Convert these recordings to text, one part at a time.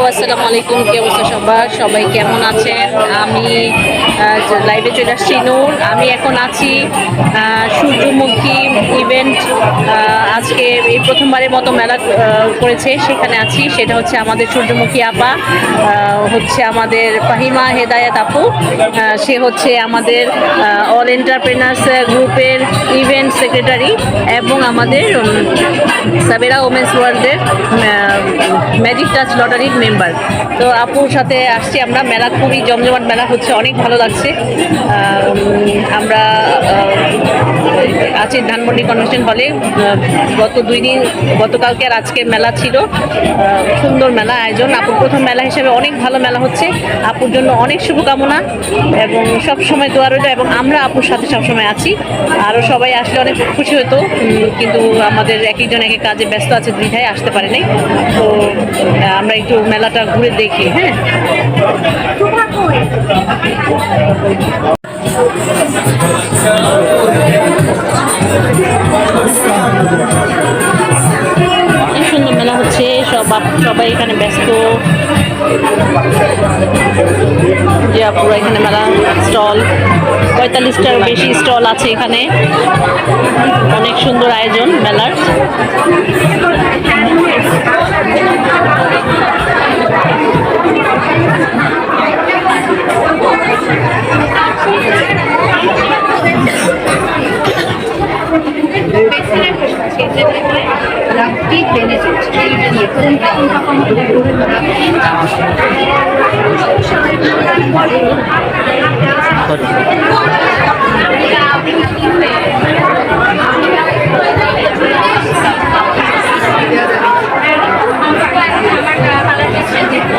আসসালামু আলাইকুম, কি অবস্থা সবার? সবাই কেমন আছেন? আমি লাইভে চলে আসছি নূর। আমি এখন আছি সূর্যমুখী ইভেন্ট। আজকে এই প্রথমবারের মতো মেলা করেছে, সেখানে আছি। সেটা হচ্ছে আমাদের সূর্যমুখী আপা, হচ্ছে আমাদের ফাহিমা হেদায়েত আপু। সে হচ্ছে আমাদের অল এন্টারপ্রেনার্স গ্রুপের ইভেন্ট সেক্রেটারি এবং আমাদের সাবেরা ওমেন্স ওয়ার্ল্ডের ম্যাজিক টাচ লটারির মেম্বার। তো আপুর সাথে আসছি আমরা। মেলা খুবই জমজমাট মেলা হচ্ছে, অনেক ভালো লাগছে। আমরা আছি ধানমন্ডি কনভেনশন হলে। গতকালকে আর আজকে মেলা ছিল, সুন্দর মেলা আয়োজন। আপুর প্রথম মেলা হিসেবে অনেক ভালো মেলা হচ্ছে। আপুর জন্য অনেক শুভকামনা এবং সব সময় দোয়া রইল। এবং আমরা আপুর সাথে সবসময় আছি। আরও সবাই আসলে অনেক খুশি হতো, কিন্তু আমাদের এক একজন এক এক কাজে ব্যস্ত আছে, দ্বিধায় আসতে পারে নাই। তো আমরা একটু মেলাটা ঘুরে দেখি। হ্যাঁ, সুন্দর মেলা হচ্ছে, সবাই এখানে ব্যস্ত। যে আপুরা এখানে মেলা স্টল, 45টার বেশি স্টল আছে এখানে। অনেক সুন্দর আয়োজন মেলার।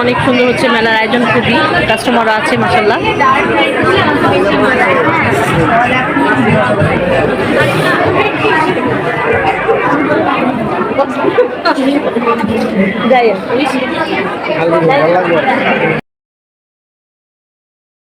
অনেক সুন্দর হচ্ছে মেলার আয়োজন, খুবই কাস্টমাররা আছে মাশাআল্লাহ। যাই